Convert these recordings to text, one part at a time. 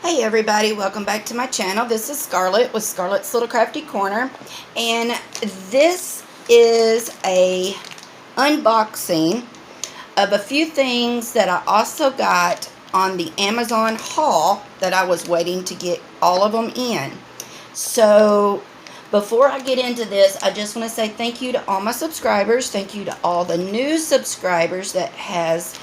Hey everybody, welcome back to my channel. This is Scarlett with Scarlett's Little Crafty Corner, and this is a unboxing of a few things that I also got on the Amazon haul that I was waiting to get all of them in. So before I get into this, I just want to say thank you to all my subscribers. Thank you to all the new subscribers that has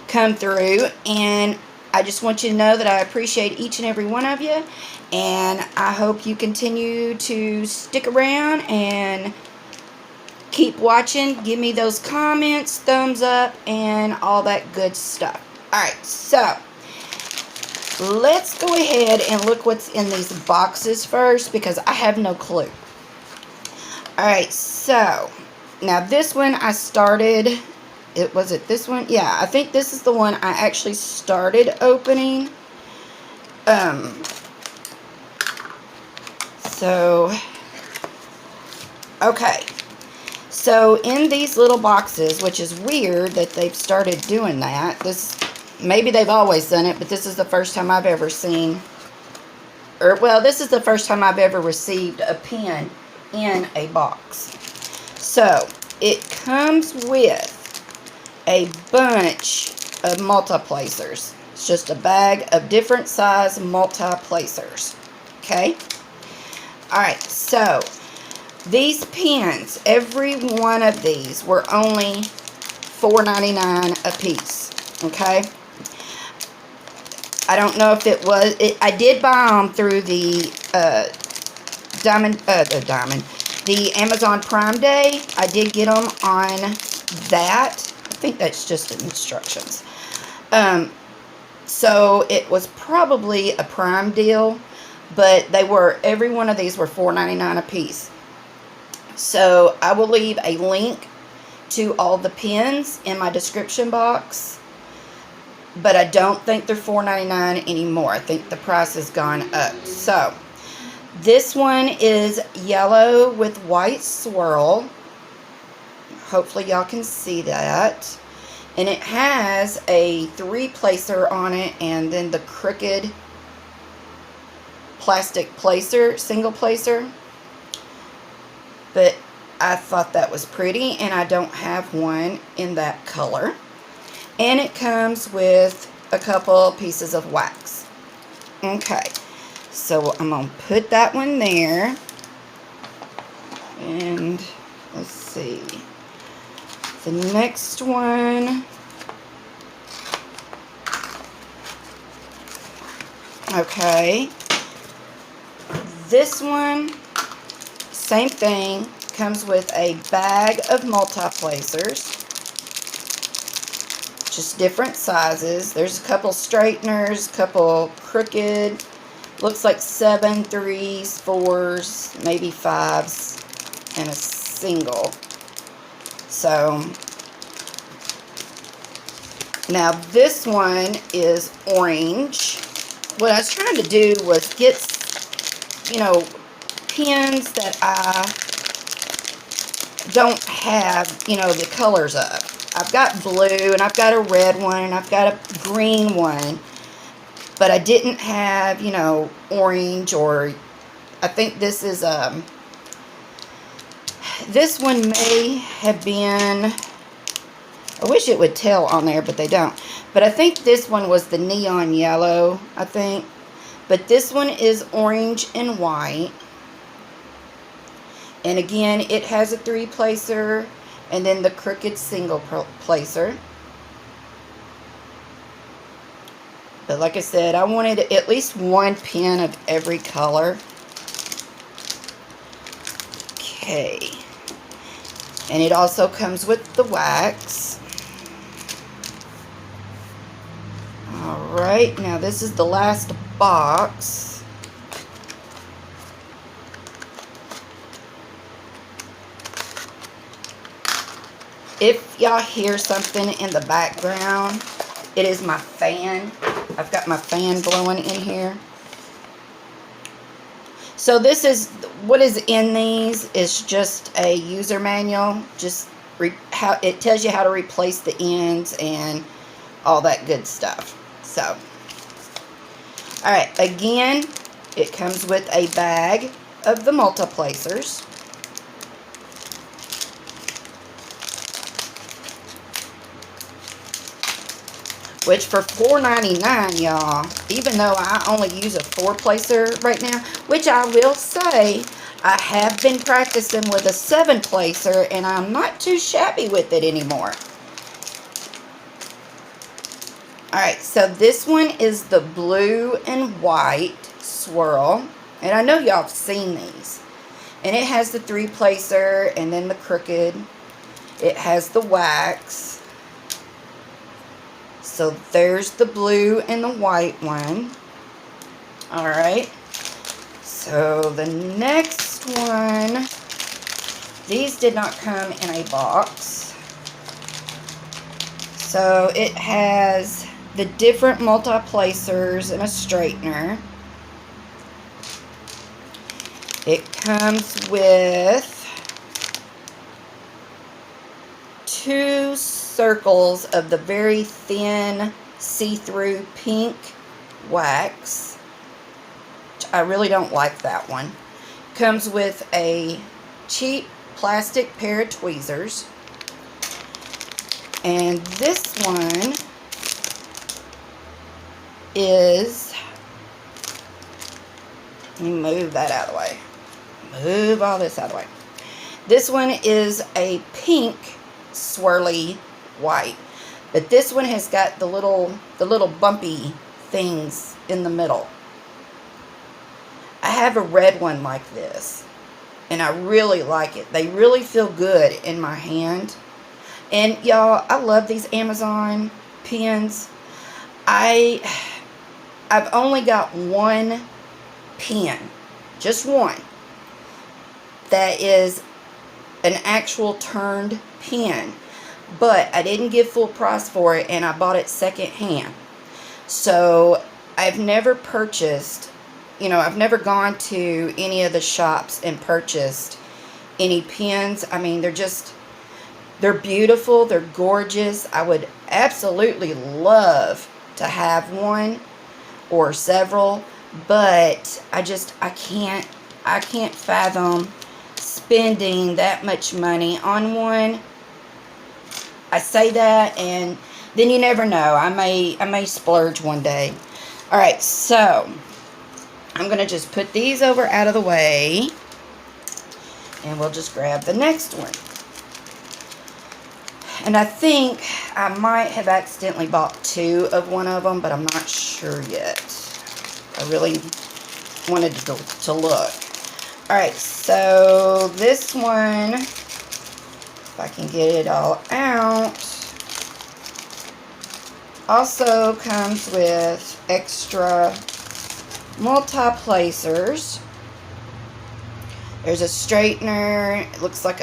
come through, and I just want you to know that I appreciate each and every one of you, and I hope you continue to stick around and keep watching. Give me those comments, thumbs up, and all that good stuff. Alright, so let's go ahead and look what's in these boxes first, because I have no clue. Alright, so now this one I started... Was it this one? Yeah, I think this is the one I actually started opening. Okay. So in these little boxes, which is weird that they've started doing that. Maybe they've always done it, but this is the first time I've ever seen, this is the first time I've ever received a pen in a box. So it comes with a bunch of multi-placers. It's just a bag of different size multi-placers. Okay? Alright, so these pens, every one of these were only $4.99 a piece. Okay? I don't know if it was... I did buy them through the the Amazon Prime Day. I did get them on that. I think that's just instructions. So it was probably a Prime deal, but every one of these were $4.99 a piece. So I will leave a link to all the pens in my description box, but I don't think they're $4.99 anymore. I think the price has gone up. So this one is yellow with white swirl. Hopefully y'all can see that. And it has a 3-placer on it, and then the crooked plastic placer, single placer. But I thought that was pretty, and I don't have one in that color. And it comes with a couple pieces of wax. Okay, so I'm going to put that one there. And let's see. The next one, okay, this one, same thing, comes with a bag of multi-placers, just different sizes. There's a couple straighteners, a couple crooked, looks like 7, 3s, 4s, maybe 5s, and a single. So, now this one is orange. What I was trying to do was get, pens that I don't have, the colors of. I've got blue, and I've got a red one, and I've got a green one, but I didn't have, orange, or I think this is, this one may have been, I wish it would tell on there, but they don't. But I think this one was the neon yellow, I think. But this one is orange and white. And again, it has a 3-placer and then the crooked single placer. But like I said, I wanted at least one pen of every color. Okay. And it also comes with the wax. Alright, now this is the last box. If y'all hear something in the background, it is my fan. I've got my fan blowing in here. So this is, what is in these is just a user manual. Just how it tells you how to replace the ends and all that good stuff. So Alright, again, it comes with a bag of the multiplacers. Which for $4.99, y'all, even though I only use a 4-placer right now, which I will say, I have been practicing with a 7-placer, and I'm not too shabby with it anymore. Alright, so this one is the blue and white swirl. And I know y'all have seen these. And it has the 3-placer and then the crooked. It has the wax. So there's the blue and the white one. Alright. So the next one, these did not come in a box. So it has the different multiplacers and a straightener. It comes with 2 circles of the very thin see-through pink wax. I really don't like that one. Comes with a cheap plastic pair of tweezers. And this one is, let me move that out of the way. Move all this out of the way. This one is a pink swirly white. But this one has got the little bumpy things in the middle. I have a red one like this. And I really like it. They really feel good in my hand. And y'all, I love these Amazon pens. I've only got one pen, just one, that is an actual turned pen. But I didn't give full price for it, and I bought it second hand. So I've never purchased, I've never gone to any of the shops and purchased any pens. I mean, they're beautiful, they're gorgeous. I would absolutely love to have one or several, but I can't fathom spending that much money on one. I say that, and then you never know. I may splurge one day. All right, so I'm gonna just put these over out of the way, and we'll just grab the next one. And I think I might have accidentally bought 2 of one of them, but I'm not sure yet. I really wanted to look. Alright, so this one, if I can get it all out, also comes with extra multi-placers. There's a straightener. It looks like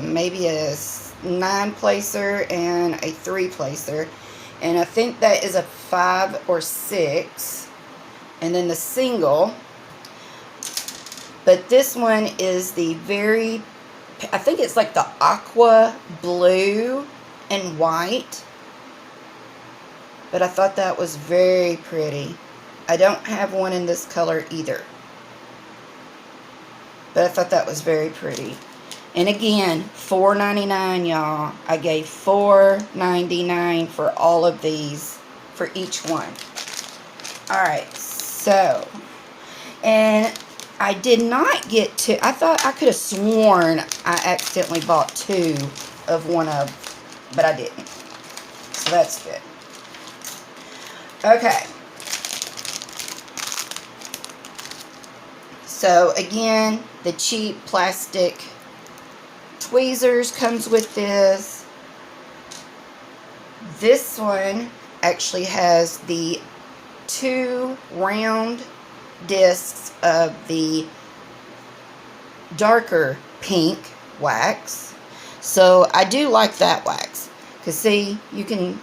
maybe a 9-placer and a 3-placer, and I think that is a 5 or 6, and then the single. But this one is the I think it's like the aqua blue and white, but I thought that was very pretty. I don't have one in this color either, but I thought that was very pretty. And again, $4.99, y'all. I gave $4.99 for all of these, for each one. Alright, so, and I did not get to, I thought I could have sworn I accidentally bought 2 of one of, but I didn't. So that's good. Okay. So again, the cheap plastic tweezers comes with this. This one actually has the 2 round discs of the darker pink wax. So I do like that wax, because see, you can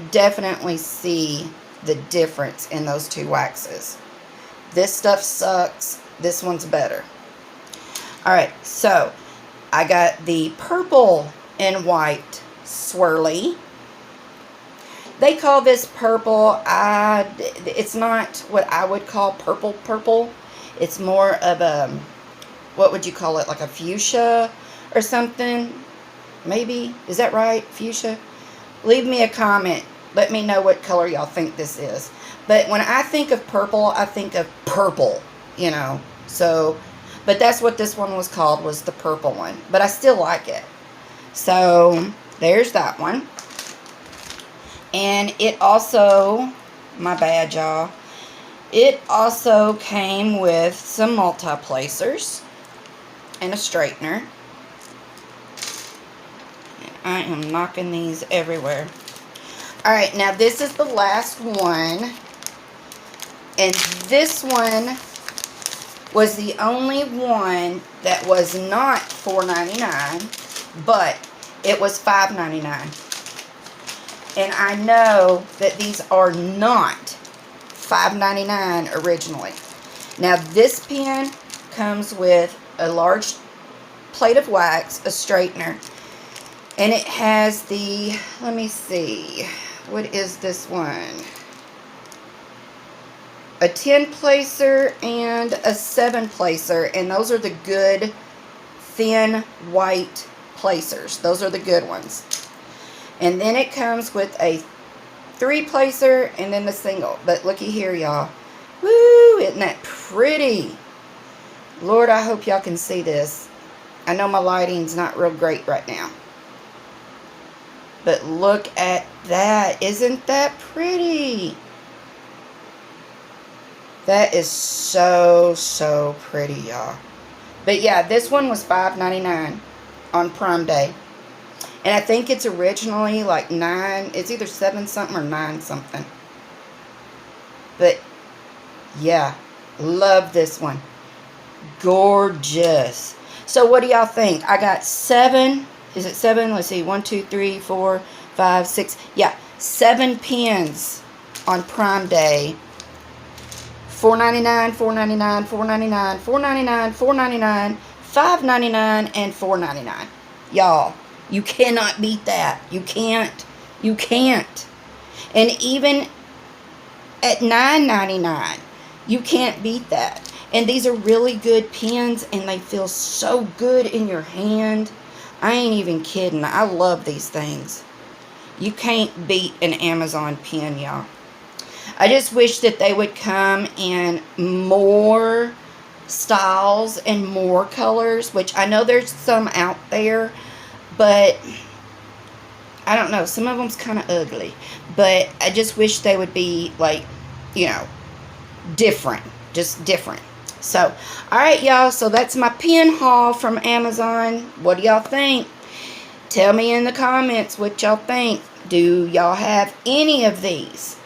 definitely see the difference in those 2 waxes. This stuff sucks. This one's better. Alright, so I got the purple and white swirly. They call this purple. It's not what I would call purple. It's more of a, what would you call it, like a fuchsia or something? Maybe. Is that right? Fuchsia? Leave me a comment. Let me know what color y'all think this is. But when I think of purple, I think of purple, you know. So, but that's what this one was called, was the purple one. But I still like it. So, there's that one. And it also, my bad y'all, it also came with some multi-placers and a straightener. And I am knocking these everywhere. Alright, now this is the last one. And this one was the only one that was not $4.99, but it was $5.99. And I know that these are not $5.99 originally. Now this pen comes with a large plate of wax, a straightener, and it has the, let me see, what is this one? A 10 placer and a 7 placer, and those are the good thin white placers. Those are the good ones. And then it comes with a 3 placer and then the single. But looky here, y'all. Woo! Isn't that pretty? Lord, I hope y'all can see this. I know my lighting's not real great right now. But look at that. Isn't that pretty? That is so, so pretty, y'all. But yeah, this one was $5.99 on Prime Day. And I think it's originally like 9. It's either 7 something or 9 something. But yeah, love this one. Gorgeous. So what do y'all think? I got 7. Is it 7? Let's see. 1, 2, 3, 4, 5, 6. Yeah, 7 pens on Prime Day. $4.99, $4.99, $4.99, $4.99, $4.99, $5.99, and $4.99. Y'all, you cannot beat that. You can't. You can't. And even at $9.99, you can't beat that. And these are really good pens, and they feel so good in your hand. I ain't even kidding. I love these things. You can't beat an Amazon pen, y'all. I just wish that they would come in more styles and more colors, which I know there's some out there, but I don't know. Some of them's kind of ugly, but I just wish they would be like, you know, different, just different. So, alright y'all, so that's my pen haul from Amazon. What do y'all think? Tell me in the comments what y'all think. Do y'all have any of these?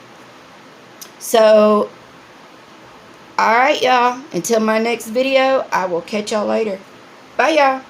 So, alright y'all, until my next video, I will catch y'all later. Bye y'all.